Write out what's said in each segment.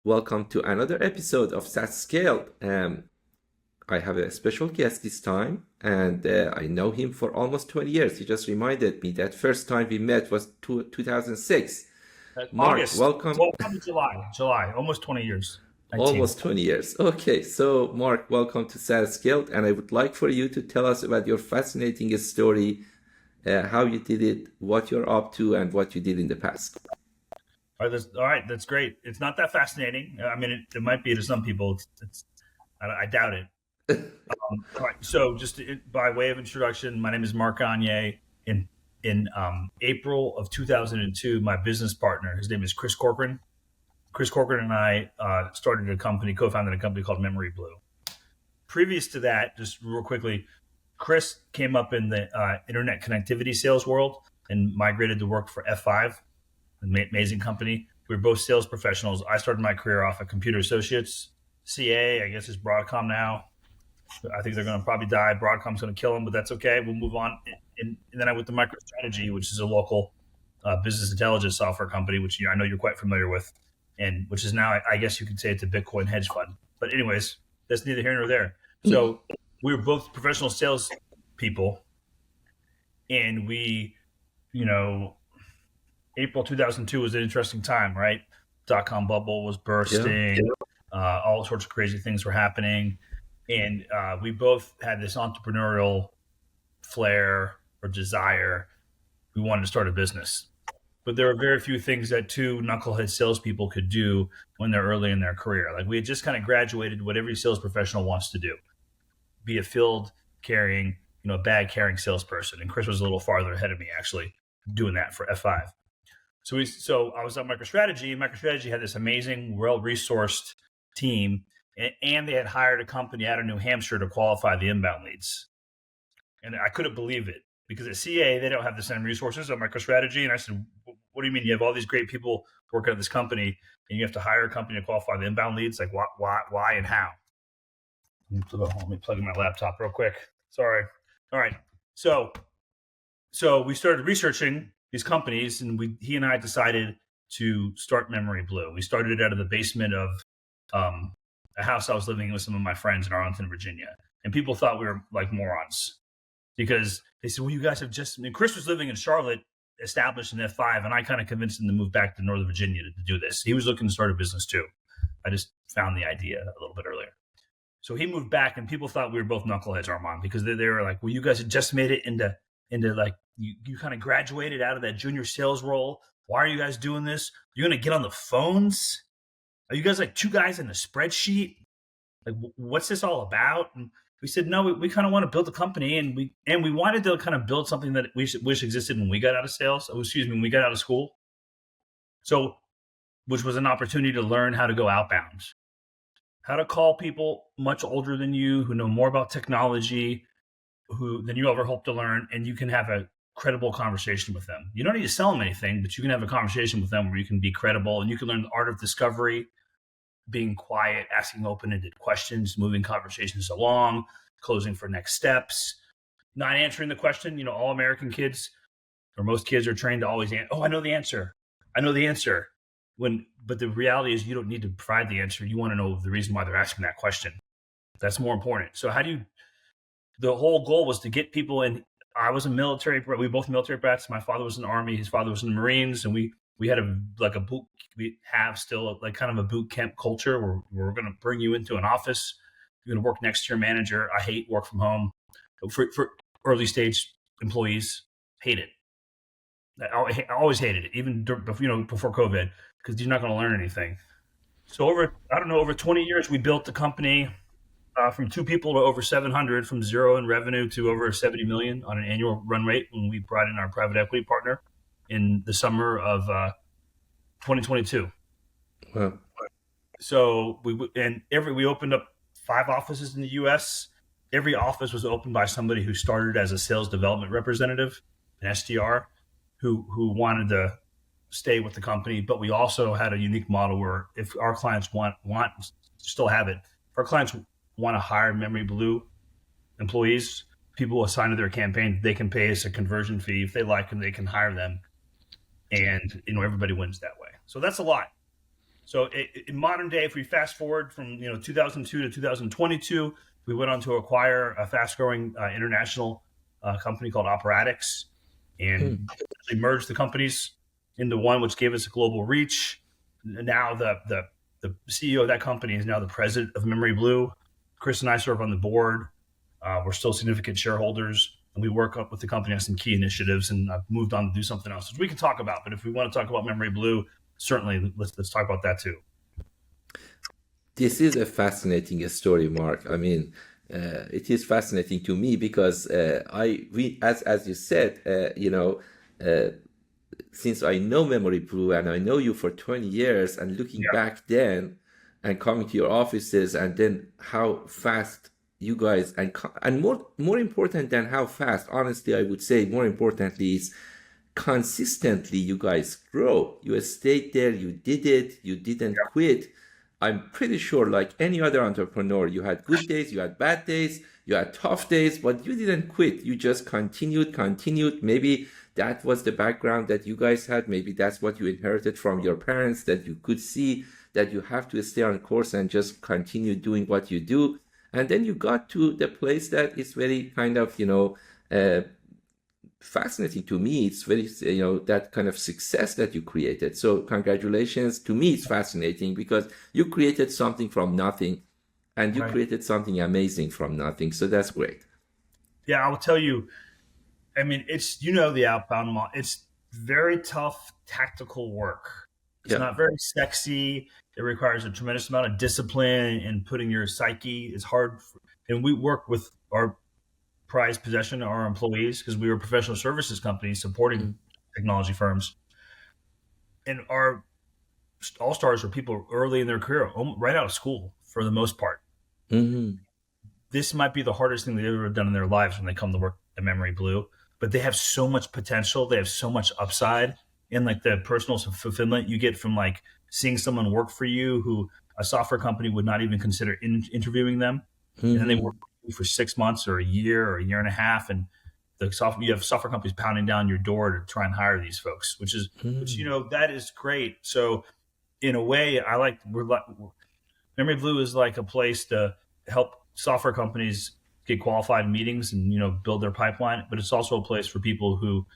Welcome to another episode of SaaS Scaled. I have a special guest this time, and I know him for almost 20 years. He just reminded me that first time we met was 2006. Mark, August. welcome. Well, probably July, almost 20 years. 19. Almost 20 years. Okay, so Mark, welcome to SaaS Scaled, and I would like for you to tell us about your fascinating story, how you did it, what you're up to, and what you did in the past. All right, that's great. It's not that fascinating. I mean, it might be to some people. I doubt it. All right, so just by way of introduction, my name is Marc Gonyea. In April of 2002, my business partner, his name is Chris Corcoran. Chris Corcoran and I started co-founded a company called memoryBlue. Previous to that, just real quickly, Chris came up in the internet connectivity sales world and migrated to work for F5, an amazing company. We were both sales professionals. I started my career off at Computer Associates. CA, I guess, is Broadcom now. I think they're going to probably die. Broadcom's going to kill them, but that's okay. We'll move on. And then I went to MicroStrategy, which is a local business intelligence software company, which I know you're quite familiar with, and which is now, I guess you could say, it's a Bitcoin hedge fund. But anyways, that's neither here nor there. So we were both professional sales people, and April 2002 was an interesting time, right? .com bubble was bursting. Yeah. All sorts of crazy things were happening. And we both had this entrepreneurial flair or desire. We wanted to start a business. But there are very few things that two knucklehead salespeople could do when they're early in their career. Like we had just kind of graduated what every sales professional wants to do. Be a field carrying, bag carrying salesperson. And Chris was a little farther ahead of me actually doing that for F5. So I was at MicroStrategy, and MicroStrategy had this amazing, well-resourced team, and they had hired a company out of New Hampshire to qualify the inbound leads. And I couldn't believe it because at CA, they don't have the same resources at MicroStrategy. And I said, what do you mean? You have all these great people working at this company and you have to hire a company to qualify the inbound leads? Like why and how? Let me plug in my laptop real quick. Sorry. All right. So we started researching these companies, and he and I decided to start memoryBlue. We started it out of the basement of a house I was living in with some of my friends in Arlington, Virginia. And people thought we were like morons because they said, well, you guys have Chris was living in Charlotte, established in F5, and I kind of convinced him to move back to Northern Virginia to do this. He was looking to start a business too. I just found the idea a little bit earlier. So he moved back, and people thought we were both knuckleheads, Armand, because they were like, well, you guys had just made it into like, you kind of graduated out of that junior sales role. Why are you guys doing this? You're going to get on the phones? Are you guys like two guys in a spreadsheet? Like, what's this all about? And we said, no, we kind of want to build a company, and we wanted to kind of build something that we wish existed when we got out of sales. When we got out of school. So, which was an opportunity to learn how to go outbound, how to call people much older than you who know more about technology than you ever hope to learn, and you can have a credible conversation with them. You don't need to sell them anything, but you can have a conversation with them where you can be credible, and you can learn the art of discovery, being quiet, asking open-ended questions, moving conversations along, closing for next steps, not answering the question. All American kids or most kids are trained to always answer. Oh, I know the answer. But the reality is you don't need to provide the answer. You want to know the reason why they're asking that question. That's more important. So the whole goal was to get people in. I was a military, we were both military brats. My father was in the Army, his father was in the Marines, and we had we have still like kind of a boot camp culture where we're going to bring you into an office. You're going to work next to your manager. I hate work from home. For early stage employees, hate it. I always hated it, even before COVID, because you're not going to learn anything. So over 20 years, we built the company. From 2 people to over 700, from zero in revenue to over 70 million on an annual run rate when we brought in our private equity partner in the summer of 2022. Wow. So we opened up 5 offices in the U.S. Every office was opened by somebody who started as a sales development representative, an SDR, who wanted to stay with the company. But we also had a unique model where if our clients still have it, if our clients want to hire memoryBlue employees, people assign to their campaign, they can pay us a conversion fee. If they like them, they can hire them. And everybody wins that way. So that's a lot. So in modern day, if we fast forward from 2002 to 2022, we went on to acquire a fast-growing international company called Operatics, and we merged the companies into one, which gave us a global reach. Now the CEO of that company is now the president of memoryBlue. Chris and I serve on the board. We're still significant shareholders, and we work up with the company on some key initiatives. And I've moved on to do something else, which we can talk about. But if we want to talk about memoryBlue, certainly let's talk about that too. This is a fascinating story, Mark. I mean, it is fascinating to me because as you said, since I know memoryBlue and I know you for 20 years, and looking back then and coming to your offices, and then how fast you guys, and more important than how fast, honestly, I would say more importantly is consistently you guys grow. You stayed there, you did it, you didn't quit. I'm pretty sure, like any other entrepreneur, you had good days, you had bad days, you had tough days, but you didn't quit. You just continued. Maybe that was the background that you guys had. Maybe that's what you inherited from your parents, that you could see that you have to stay on course and just continue doing what you do. And then you got to the place that is very kind of, fascinating to me. It's very, that kind of success that you created. So congratulations. To me, it's fascinating because you created something from nothing, and you created something amazing from nothing. So that's great. Yeah, I will tell you, I mean, it's, the outbound model, it's very tough tactical work. It's not very sexy. It requires a tremendous amount of discipline and putting your psyche. It's hard. And we work with our prized possession, our employees, because we were a professional services company supporting technology firms. And our all-stars are people early in their career, right out of school for the most part. This might be the hardest thing they've ever done in their lives when they come to work at memoryBlue, but they have so much potential. They have so much upside, and like the personal fulfillment you get from like seeing someone work for you who a software company would not even consider interviewing them. And then they work for 6 months or a year and a half, and you have software companies pounding down your door to try and hire these folks, which that is great. So in a way, memoryBlue is like a place to help software companies get qualified meetings and build their pipeline, but it's also a place for people who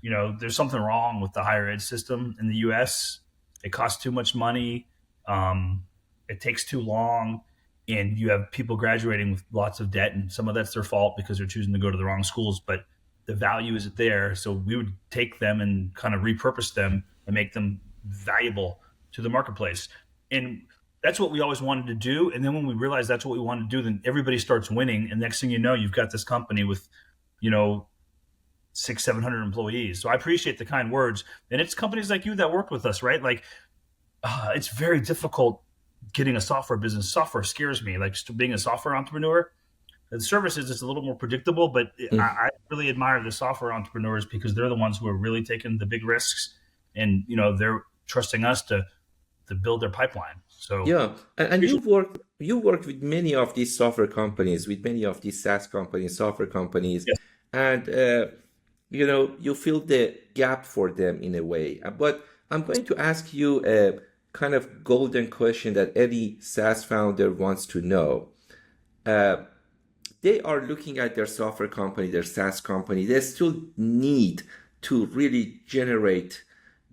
there's something wrong with the higher ed system in the US. It costs too much money. It takes too long. And you have people graduating with lots of debt, and some of that's their fault because they're choosing to go to the wrong schools, but the value isn't there. So we would take them and kind of repurpose them and make them valuable to the marketplace. And that's what we always wanted to do. And then when we realized that's what we wanted to do, then everybody starts winning. And next thing you know, you've got this company with, 600-700 employees. So I appreciate the kind words. And it's companies like you that work with us, right? Like, it's very difficult getting a software business. Software scares me. Like being a software entrepreneur, the services is a little more predictable, but I really admire the software entrepreneurs because they're the ones who are really taking the big risks, and they're trusting us to build their pipeline. So yeah, and you worked with many of these software companies, with many of these SaaS companies, software companies, and you fill the gap for them in a way. But I'm going to ask you a kind of golden question that any SaaS founder wants to know. They are looking at their software company, their SaaS company. They still need to really generate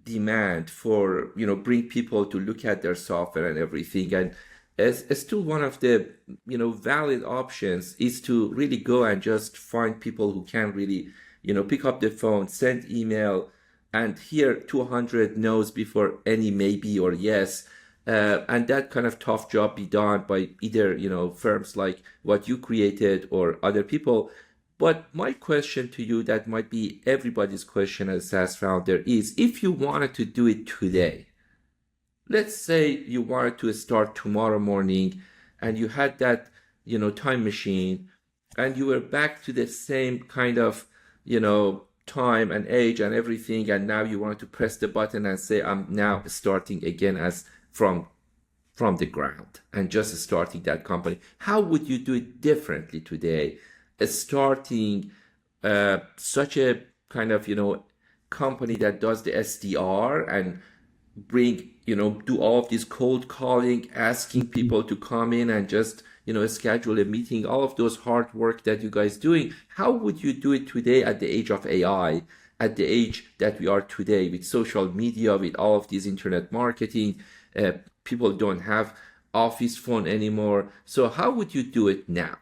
demand for, bring people to look at their software and everything. And as still one of the, valid options is to really go and just find people who can really, pick up the phone, send email, and hear 200 no's before any maybe or yes. And that kind of tough job be done by either, firms like what you created or other people. But my question to you, that might be everybody's question as a SaaS founder, is if you wanted to do it today, let's say you wanted to start tomorrow morning and you had that, time machine and you were back to the same kind of, time and age and everything. And now you want to press the button and say, I'm now starting again as from the ground and just starting that company. How would you do it differently today? Starting such a kind of, company that does the SDR and bring, do all of this cold calling, asking people to come in and just, schedule a meeting, all of those hard work that you guys doing. How would you do it today at the age of AI, at the age that we are today with social media, with all of these internet marketing? People don't have office phone anymore. So how would you do it now?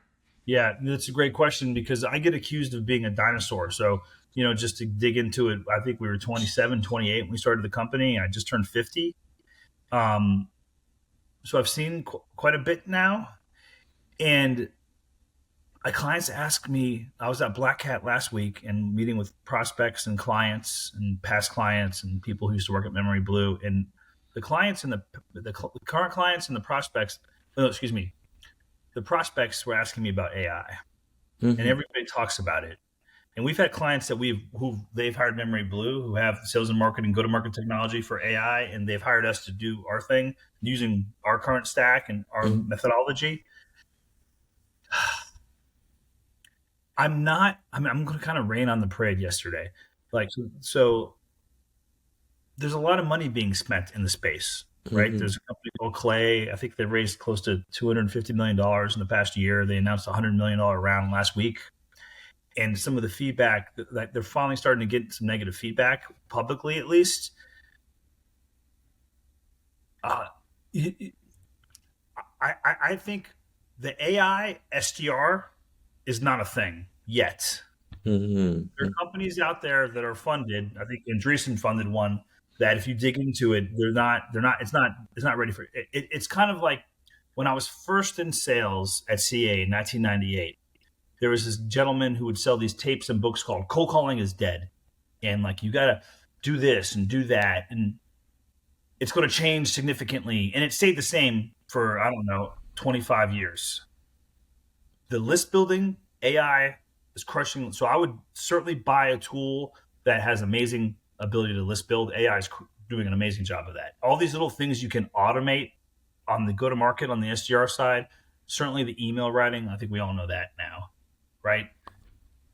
Yeah, that's a great question because I get accused of being a dinosaur. So, just to dig into it, I think we were 27, 28 when we started the company. I just turned 50. So I've seen quite a bit now. And my clients ask me, I was at Black Hat last week and meeting with prospects and clients and past clients and people who used to work at memoryBlue. And the clients and the current clients and the prospects, the prospects were asking me about AI. And everybody talks about it. And we've had clients that they've hired memoryBlue who have sales and marketing, go-to-market technology for AI, and they've hired us to do our thing using our current stack and our methodology. I'm going to kind of rain on the parade yesterday. So there's a lot of money being spent in the space, right? There's a company called Clay. I think they raised close to $250 million in the past year. They announced a $100 million round last week. And some of the feedback that they're finally starting to get some negative feedback publicly, at least. I think the AI SDR is not a thing yet. There are companies out there that are funded. I think Andreessen funded one that if you dig into it, it's not ready for it. It's kind of like when I was first in sales at CA in 1998, there was this gentleman who would sell these tapes and books called Cold Calling is Dead. And you got to do this and do that. And it's going to change significantly. And it stayed the same for, 25 years. The list building AI is crushing. So I would certainly buy a tool that has amazing ability to list build. AI is doing an amazing job of that. All these little things you can automate on the go-to-market on the SDR side. Certainly the email writing. I think we all know that now, right?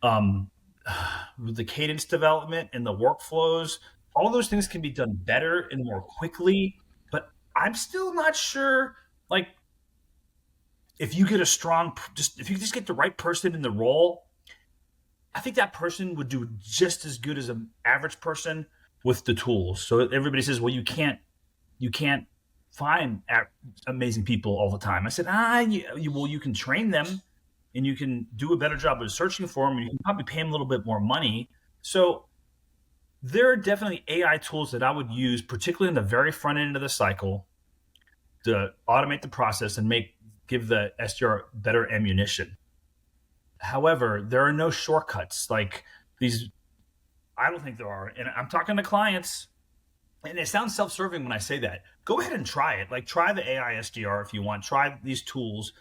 The cadence development and the workflows, all those things can be done better and more quickly. But I'm still not sure, if you get if you just get the right person in the role, I think that person would do just as good as an average person with the tools. So everybody says, well, you can't find amazing people all the time. I said, you can train them and you can do a better job of searching for them and you can probably pay them a little bit more money. So there are definitely AI tools that I would use, particularly in the very front end of the cycle, to automate the process and give the SDR better ammunition. However, there are no shortcuts like these. I don't think there are. And I'm talking to clients, and it sounds self-serving when I say that. Go ahead and try it. Try the AI SDR if you want. Try these tools.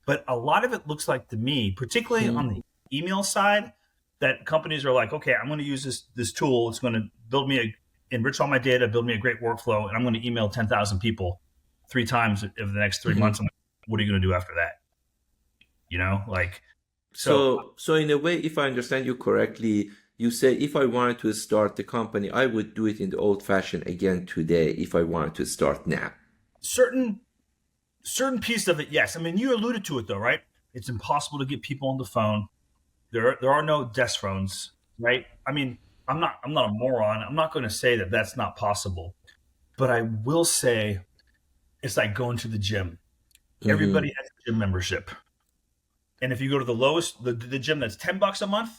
But a lot of it looks like to me, particularly on the email side, that companies are like, okay, I'm going to use this tool. It's going to enrich all my data, build me a great workflow, and I'm going to email 10,000 people 3 times over the next 3 months. What are you going to do after that? So in a way, if I understand you correctly, you say if I wanted to start the company, I would do it in the old fashioned again today if I wanted to start now. Certain piece of it, yes. I mean, you alluded to it though, right? It's impossible to get people on the phone. There are no desk phones, right? I mean, I'm not a moron. I'm not going to say that that's not possible, but I will say it's like going to the gym. Everybody has a gym membership. And if you go to the gym that's $10 a month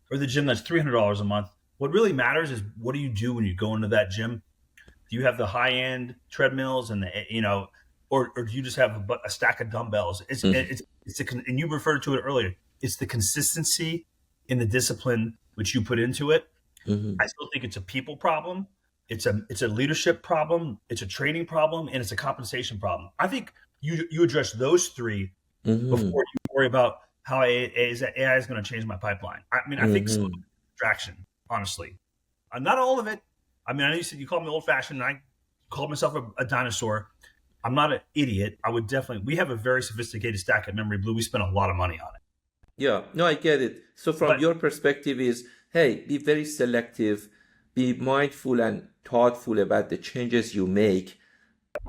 or the gym that's $300 a month, what really matters is what do you do when you go into that gym? Do you have the high end treadmills and or do you just have a stack of dumbbells? And you referred to it earlier. It's the consistency and the discipline which you put into it. I still think it's a people problem. It's a leadership problem. It's a training problem, and it's a compensation problem. I think you address those 3 before you worry about how AI is going to change my pipeline. I mean, I think some of it's distraction, honestly. Not all of it. I mean, I know you called me old fashioned, and I called myself a dinosaur. I'm not an idiot. We have a very sophisticated stack at memoryBlue. We spend a lot of money on it. Yeah, no, I get it. So from your perspective is, hey, be very selective, be mindful and thoughtful about the changes you make,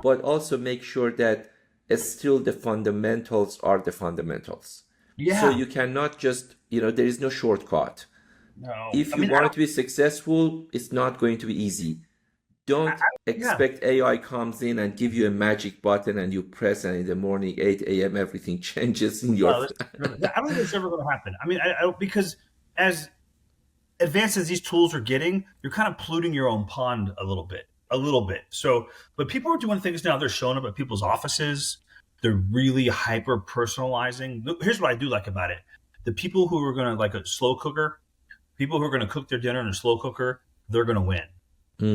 but also make sure that still the fundamentals are the fundamentals. So Yeah. you cannot just, there is no shortcut. No. If I you mean, want to be successful, it's not going to be easy. Don't yeah. expect AI comes in and give you a magic button and you press, and in the morning, 8 a.m., everything changes in your. No, I don't think that's ever going to happen. I mean, because as advanced as these tools are getting, you're kind of polluting your own pond a little bit. So, but people are doing things now. They're showing up at people's offices. They're really hyper personalizing. Here's what I do like about it: the people who are going to, like a slow cooker, people who are going to cook their dinner in a slow cooker, they're going to win.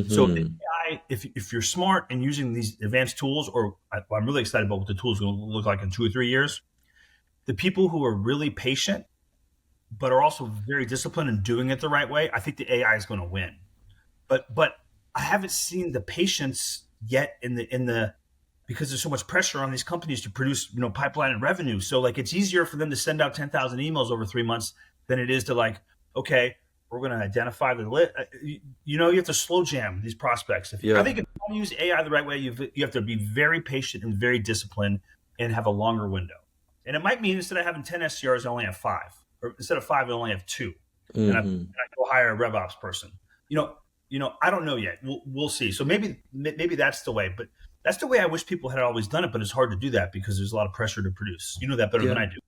So the AI, if you're smart and using these advanced tools, or I'm really excited about what the tools will look like in 2 or 3 years. The people who are really patient, but are also very disciplined and doing it the right way, I think the AI is going to win. But I haven't seen the patience yet in the because there's so much pressure on these companies to produce, pipeline and revenue. So like it's easier for them to send out 10,000 emails over 3 months than it is to like, okay, we're going to identify the list. You have to slow jam these prospects. I think if you want to use AI the right way, you have to be very patient and very disciplined and have a longer window. And it might mean instead of having 10 SDRs, I only have 5. Or instead of 5, I only have 2. And I go hire a RevOps person. I don't know yet. We'll see. So maybe that's the way. But that's the way I wish people had always done it. But it's hard to do that because there's a lot of pressure to produce. You know that better than I do.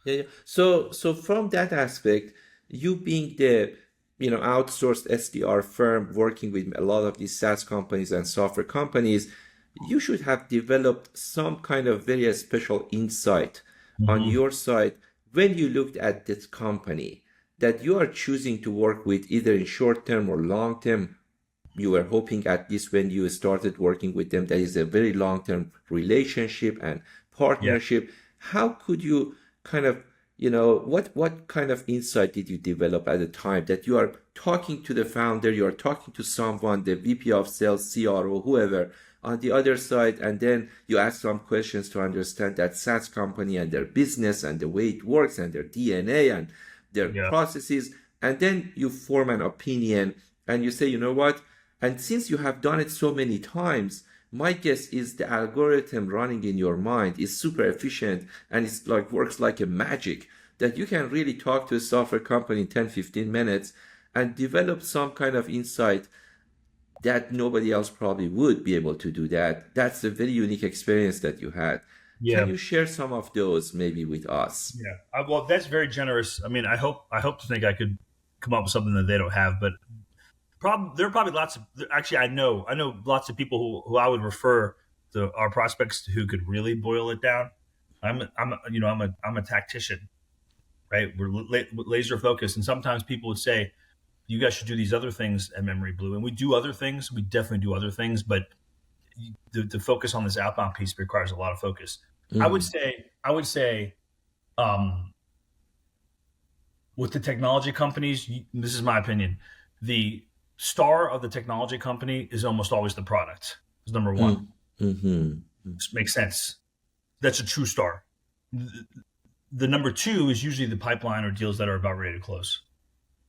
Yeah. So from that aspect, you being the outsourced SDR firm working with a lot of these SaaS companies and software companies, you should have developed some kind of very special insight on your side when you looked at this company that you are choosing to work with, either in short term or long term. You were hoping, at least when you started working with them, that is a very long term relationship and partnership. Yeah. How could you kind of, what kind of insight did you develop at the time that you are talking to the founder, you are talking to someone, the VP of sales, CRO, whoever, on the other side, and then you ask some questions to understand that SaaS company and their business and the way it works and their DNA and their processes, and then you form an opinion and you say, you know what? And since you have done it so many times, my guess is the algorithm running in your mind is super efficient and it's like works like a magic, that you can really talk to a software company in 10-15 minutes and develop some kind of insight that nobody else probably would be able to do that. That's a very unique experience that you had. Yeah. Can you share some of those maybe with us? Yeah. Well, that's very generous. I mean, I hope to think I could come up with something that they don't have, but there are probably lots of, actually, I know lots of people who I would refer to our prospects who could really boil it down. I'm a tactician, right? We're laser focused. And sometimes people would say, you guys should do these other things at memoryBlue. And we do other things. We definitely do other things, but the focus on this outbound piece requires a lot of focus. I would say, with the technology companies, this is my opinion, the star of the technology company is almost always the product. Is number one. This makes sense. That's a true star. The number 2 is usually the pipeline or deals that are about ready to close.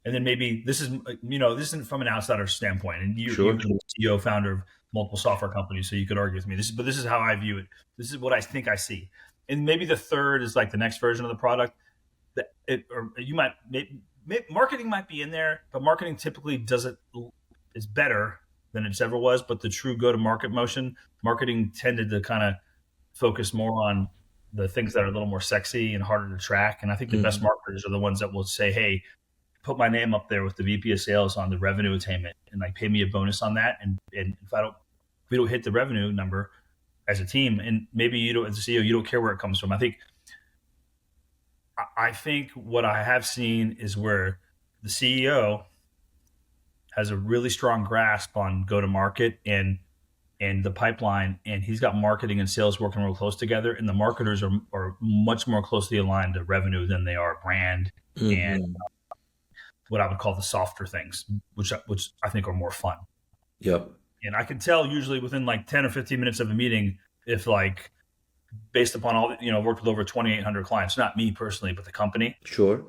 And then maybe this isn't from an outsider standpoint. And you're the CEO, founder of multiple software companies, so you could argue with me. But this is how I view it. This is what I think I see. And maybe the third is like the next version of the product. Marketing might be in there, but marketing typically is better than it ever was. But the true go-to-market motion, marketing tended to kind of focus more on the things that are a little more sexy and harder to track. And I think the best marketers are the ones that will say, hey, put my name up there with the VP of sales on the revenue attainment and like pay me a bonus on that. And if we don't hit the revenue number as a team, and maybe as a CEO, you don't care where it comes from. I think what I have seen is where the CEO has a really strong grasp on go-to-market and the pipeline, and he's got marketing and sales working real close together, and the marketers are much more closely aligned to revenue than they are brand and what I would call the softer things, which I think are more fun. Yep. And I can tell usually within like 10 or 15 minutes of a meeting, if like, based upon all, worked with over 2,800 clients, not me personally, but the company. Sure.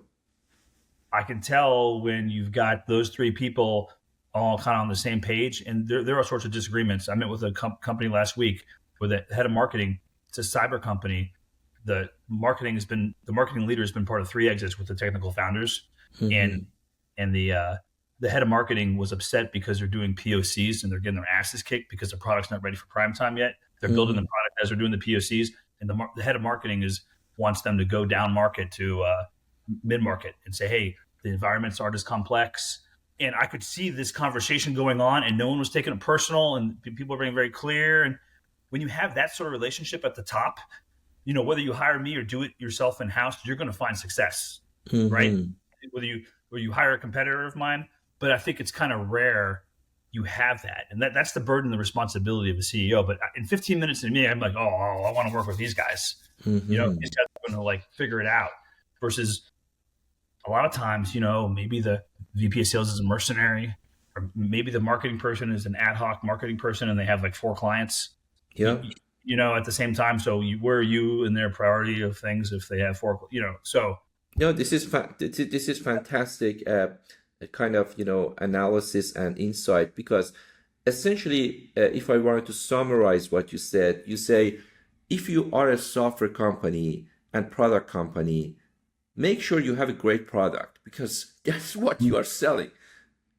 I can tell when you've got those 3 people all kind of on the same page. And there are sorts of disagreements. I met with a company last week where the head of marketing, it's a cyber company. The marketing leader has been part of 3 exits with the technical founders, and the head of marketing was upset because they're doing POCs and they're getting their asses kicked because the product's not ready for prime time yet. They're building the product as they're doing the POCs, and the head of marketing wants them to go down market to mid market and say, hey, the environments aren't as complex. And I could see this conversation going on, and no one was taking it personal, and people were being very clear. And when you have that sort of relationship at the top, whether you hire me or do it yourself in house, you're going to find success, right? Whether you hire a competitor of mine, but I think it's kind of rare you have that, and that's the burden, the responsibility of a CEO. But in 15 minutes to me, I'm like, oh, I want to work with these guys. These guys are going to like figure it out. Versus a lot of times, maybe the VP of sales is a mercenary, or maybe the marketing person is an ad hoc marketing person, and they have like 4 clients. Yeah. At the same time. So where are you in their priority of things if they have 4, so. No, this is fantastic kind of, analysis and insight, because essentially, if I wanted to summarize what you said, you say, if you are a software company and product company, make sure you have a great product, because that's what you are selling.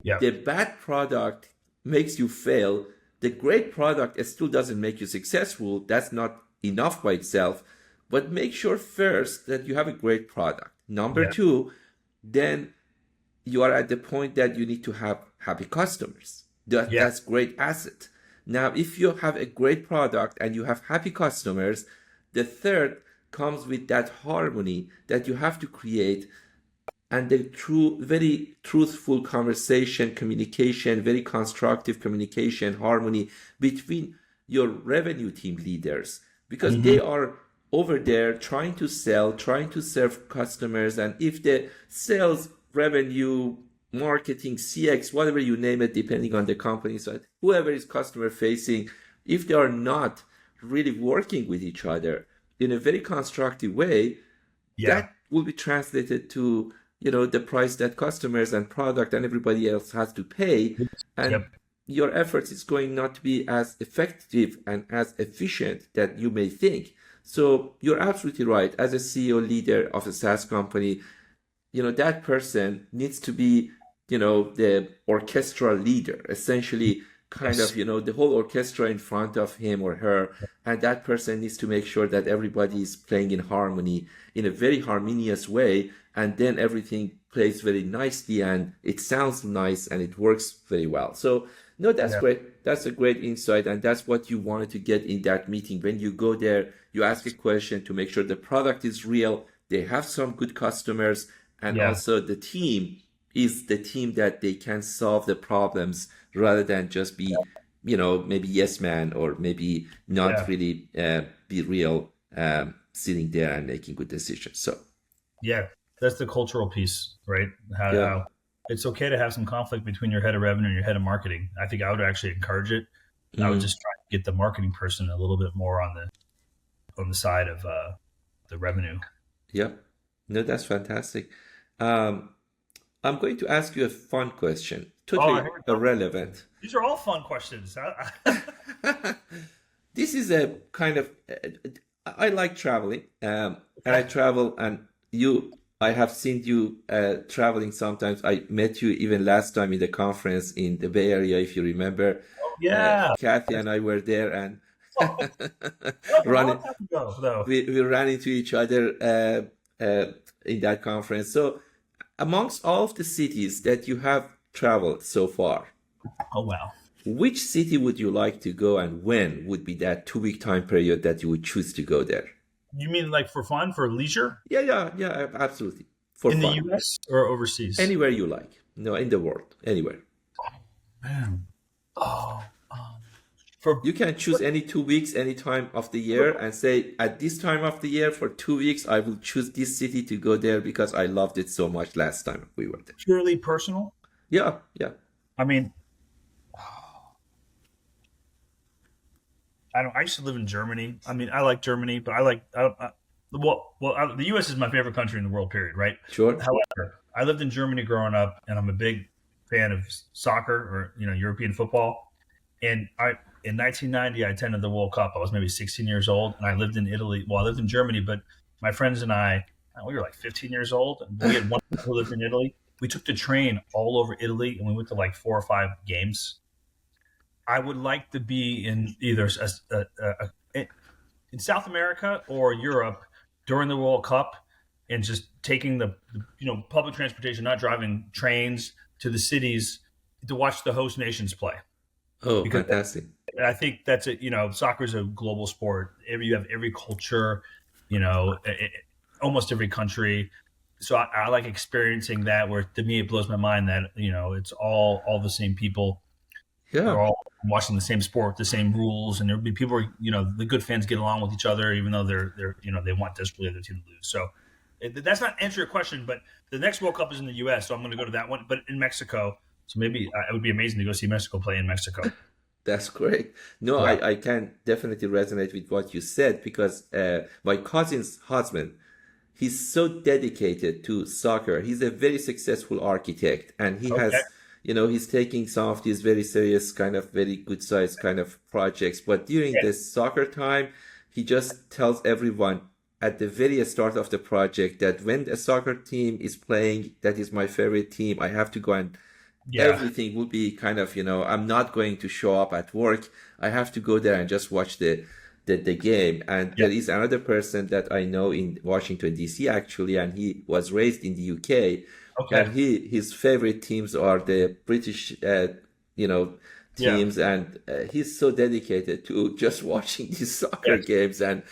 Yeah. The bad product makes you fail. The great product still doesn't make you successful. That's not enough by itself. But make sure first that you have a great product. Number 2, then you are at the point that you need to have happy customers. That's great asset. Now, if you have a great product and you have happy customers, the third comes with that harmony that you have to create, and the very truthful conversation, communication, very constructive communication, harmony between your revenue team leaders, because they are over there trying to sell, trying to serve customers. And if the sales, revenue, marketing, CX, whatever you name it, depending on the company side, whoever is customer facing, if they are not really working with each other in a very constructive way, that will be translated to, the price that customers and product and everybody else has to pay. And your efforts is going not to be as effective and as efficient that you may think. So you're absolutely right. As a CEO leader of a SaaS company, that person needs to be, the orchestral leader, essentially kind of, the whole orchestra in front of him or her. And that person needs to make sure that everybody is playing in harmony, in a very harmonious way. And then everything plays very nicely and it sounds nice and it works very well. So no, that's great. That's a great insight. And that's what you wanted to get in that meeting. When you go there, you ask a question to make sure the product is real. They have some good customers. And also the team is the team that they can solve the problems rather than just be, maybe yes man, or maybe not really be real, sitting there and making good decisions. So that's the cultural piece, right? How it's okay to have some conflict between your head of revenue and your head of marketing. I think I would actually encourage it. I would just try to get the marketing person a little bit more on the side of the revenue. Yep. No, that's fantastic. I'm going to ask you a fun question, totally irrelevant. These are all fun questions. This is a kind of, I like traveling, and I travel, and I have seen you traveling sometimes. I met you even last time in the conference in the Bay Area, if you remember. Kathy and I were there, and we ran into each other in that conference. So amongst all of the cities that you have traveled so far, which city would you like to go, and when would be that 2-week time period that you would choose to go there? You mean like for fun, for leisure? Yeah, absolutely. For in fun. the US or overseas? Anywhere you like. No, in the world, anywhere. Man. You can choose any 2 weeks, any time of the year, and say, at this time of the year for 2 weeks, I will choose this city to go there because I loved it so much last time we were there. Purely personal? Yeah. I mean, I used to live in Germany. I mean, I like Germany, but the U.S. is my favorite country in the world, period, right? Sure. However, I lived in Germany growing up, and I'm a big fan of soccer or, European football. And in 1990, I attended the World Cup. I was maybe 16 years old, and I lived in Italy. Well, I lived in Germany, but my friends and I, we were like 15 years old, and we had one who lived in Italy. We took the train all over Italy, and we went to like 4 or 5 games. I would like to be in either in South America or Europe during the World Cup, and just taking the public transportation, not driving trains to the cities to watch the host nations play. Oh, because fantastic. I think that's it. Soccer is a global sport. You have every culture, almost every country. So I like experiencing that, where to me, it blows my mind that, it's all the same people. Yeah. They're all watching the same sport, the same rules, and there'll be people, the good fans get along with each other, even though they're they want desperately their team to lose. So that's not answer your question, but the next World Cup is in the U.S., so I'm going to go to that one, but in Mexico. So maybe it would be amazing to go see Mexico play in Mexico. That's great. No, yeah. I can definitely resonate with what you said, because my cousin's husband, he's so dedicated to soccer. He's a very successful architect, and he has, he's taking some of these very serious kind of very good sized kind of projects. But during the soccer time, he just tells everyone at the very start of the project that when a soccer team is playing, that is my favorite team. I have to go, and everything will be kind of, I'm not going to show up at work. I have to go there and just watch the game. And there is another person that I know in Washington, D.C. actually, and he was raised in the UK. Okay. And his favorite teams are the British, teams. And he's so dedicated to just watching these soccer games. And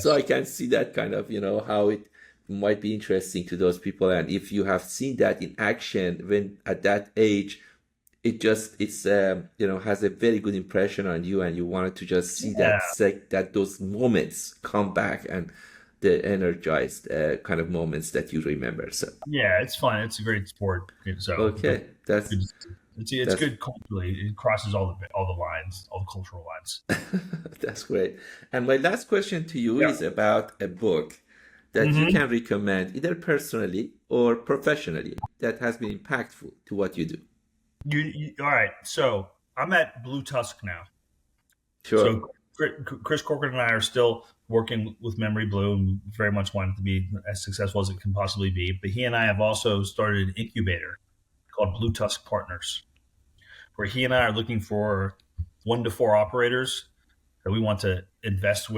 so I can see that kind of, how it might be interesting to those people. And if you have seen that in action when at that age, it's has a very good impression on you, and you wanted to just see that those moments come back, and the energized kind of moments that you remember. So it's fun. It's a great sport. So it's good culturally. It crosses all the lines, all the cultural lines. That's great. And my last question to you is about a book that you can recommend, either personally or professionally, that has been impactful to what you do. All right. So I'm at Blue Tusk now. Sure. So Chris Corcoran and I are still working with memoryBlue, and very much want it to be as successful as it can possibly be. But he and I have also started an incubator called Blue Tusk Partners, where he and I are looking for 1 to 4 operators that we want to invest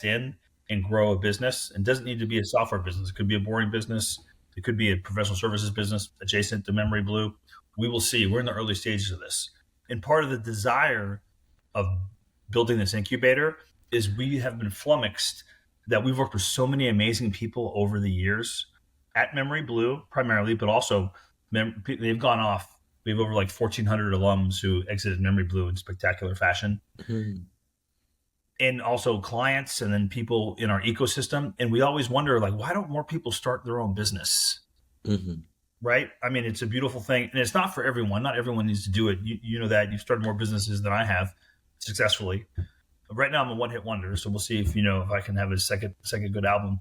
in, and grow a business. And it doesn't need to be a software business. It could be a boring business. It could be a professional services business adjacent to memoryBlue. We will see. We're in the early stages of this. And part of the desire of building this incubator is we have been flummoxed that we've worked with so many amazing people over the years at memoryBlue primarily, but also they've gone off. We have over like 1,400 alums who exited memoryBlue in spectacular fashion. Mm-hmm. And also clients, and then people in our ecosystem. And we always wonder, like, why don't more people start their own business? Mm-hmm. Right? I mean, it's a beautiful thing. And it's not for everyone. Not everyone needs to do it. You know that. You've started more businesses than I have successfully. But right now, I'm a one-hit wonder. So we'll see if I can have a second good album.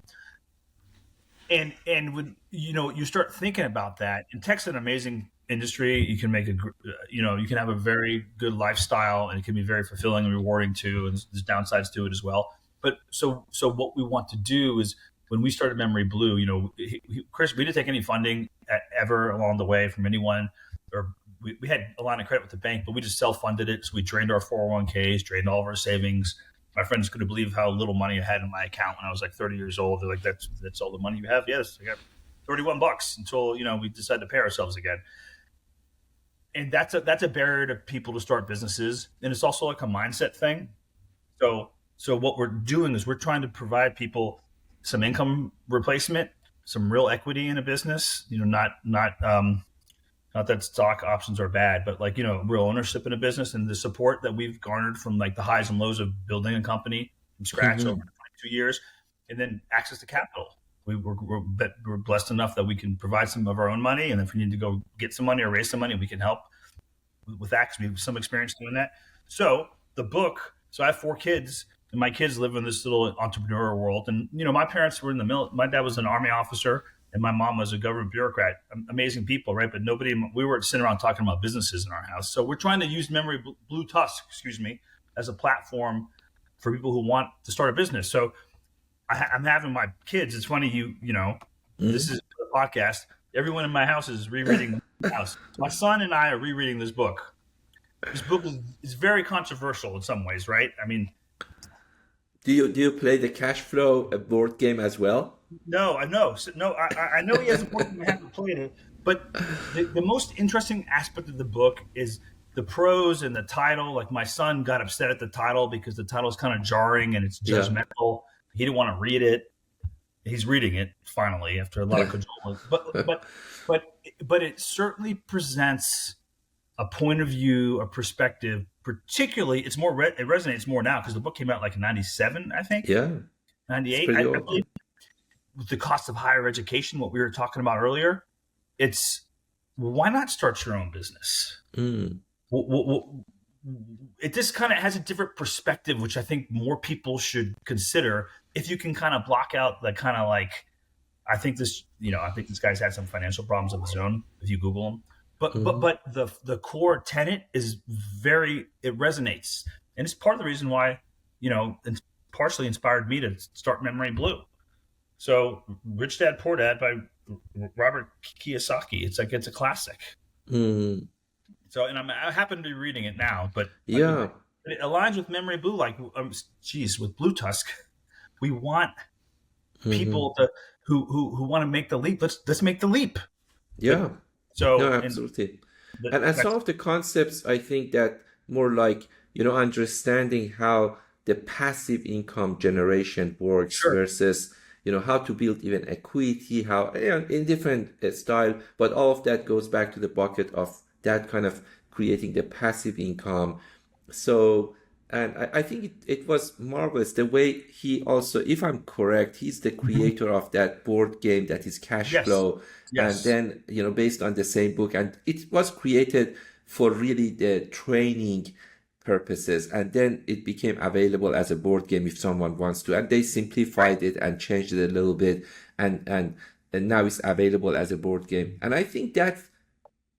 And when, you start thinking about that, and tech's an amazing industry. You can make you can have a very good lifestyle, and it can be very fulfilling and rewarding too. And there's downsides to it as well. But so what we want to do is, when we started memoryBlue, Chris, we didn't take any funding ever along the way from anyone, or we had a line of credit with the bank, but we just self-funded it. So we drained our 401ks, drained all of our savings. My friends couldn't believe how little money I had in my account when I was like 30 years old. They're like, that's all the money you have? Yes, I got $31 until, we decided to pay ourselves again. And that's a barrier to people to start businesses. And it's also like a mindset thing. So what we're doing is we're trying to provide people some income replacement, some real equity in a business, not that stock options are bad, but like, real ownership in a business, and the support that we've garnered from like the highs and lows of building a company from scratch over 22 years, and then access to capital. We're blessed enough that we can provide some of our own money. And if we need to go get some money or raise some money, we can help with that, because we have some experience doing that. So the book, I have 4 kids, and my kids live in this little entrepreneurial world. And, my parents were in the military. My dad was an Army officer. and my mom was a government bureaucrat. Amazing people, right? But we were sitting around talking about businesses in our house. So we're trying to use memoryBlue Tusk, as a platform for people who want to start a business. So I'm having my kids. It's funny, this is a podcast. Everyone in my house is rereading the house. My son and I are rereading this book. This book is very controversial in some ways, right? I mean, do you play the cash flow board game as well? No, I know. I know he has a board game. I haven't played it, but the most interesting aspect of the book is the prose and the title. Like, my son got upset at the title because the title is kind of jarring and it's judgmental. He didn't want to read it. He's reading it finally after a lot of cajolings. But it certainly presents a point of view, a perspective. Particularly, it resonates more now because the book came out like in '97, I think. Yeah, 98. I believe. With the cost of higher education, what we were talking about earlier, it's why not start your own business? It just kind of has a different perspective, which I think more people should consider. If you can kind of block out the kind of like, I think this guy's had some financial problems of his own. If you Google him, but the core tenet is it resonates, and it's part of the reason why it's partially inspired me to start memoryBlue. So, Rich Dad Poor Dad by Robert Kiyosaki. It's a classic. So, and I happen to be reading it now, but it aligns with memoryBlue. Like, with Blue Tusk, we want people who want to make the leap. Let's make the leap. Yeah. Absolutely. And some of the concepts, I think that more like understanding how the passive income generation works versus how to build even equity, how in different style, but all of that goes back to the bucket of that kind of creating the passive income. So, and I think it was marvelous the way he also, if I'm correct, he's the creator of that board game that is Cash Flow. And then, based on the same book, and it was created for really the training purposes, and then it became available as a board game if someone wants to, and they simplified it and changed it a little bit, and now it's available as a board game. And I think that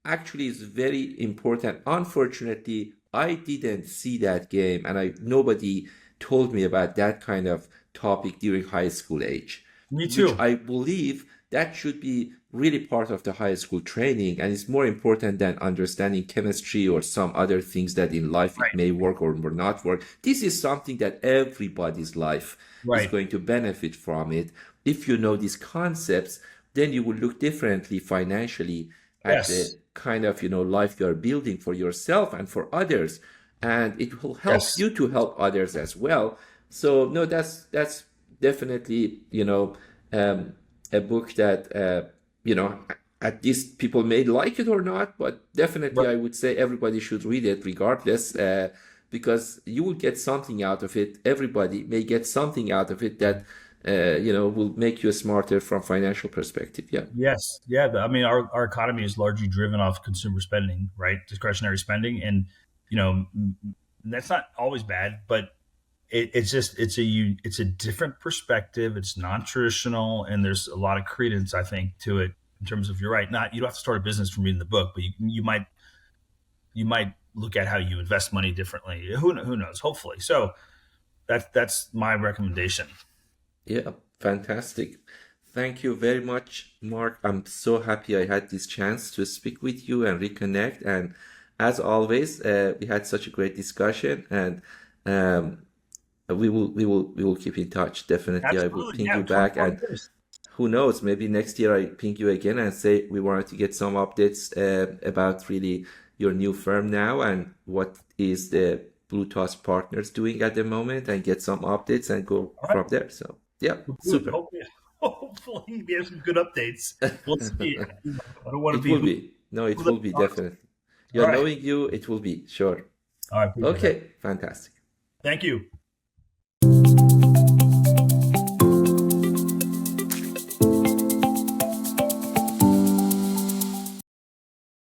actually is very important. Unfortunately, I didn't see that game, and nobody told me about that kind of topic during high school age. Me too. Which I believe that should be really part of the high school training, and it's more important than understanding chemistry or some other things that in life it may work or not work. This is something that everybody's life is going to benefit from it. If you know these concepts, then you will look differently financially at the kind of life you're building for yourself and for others, and it will help you to help others as well. So no, that's definitely a book that at least people may like it or not, but definitely I would say everybody should read it regardless, because you will get something out of it. Everybody may get something out of it that will make you smarter from financial perspective. I mean, our economy is largely driven off consumer spending, right? Discretionary spending, and that's not always bad, but it's a different perspective. It's non-traditional, and there's a lot of credence, I think, to it in terms of, you're right. You don't have to start a business from reading the book, but you might look at how you invest money differently. Who knows? Hopefully. So that's my recommendation. Yeah, fantastic. Thank you very much, Mark. I'm so happy I had this chance to speak with you and reconnect. And as always, we had such a great discussion, and we will keep in touch. Definitely. Absolutely. I will ping you back, and who knows, maybe next year I ping you again and say we wanted to get some updates about really your new firm now and what is the Blue Tusk partners doing at the moment, and get some updates and go from there. So super. Hopefully we have some good updates. We'll see. I don't want to will be. No, it will be definitely. Knowing you, it will be, sure. All right. Okay, fantastic. Thank you.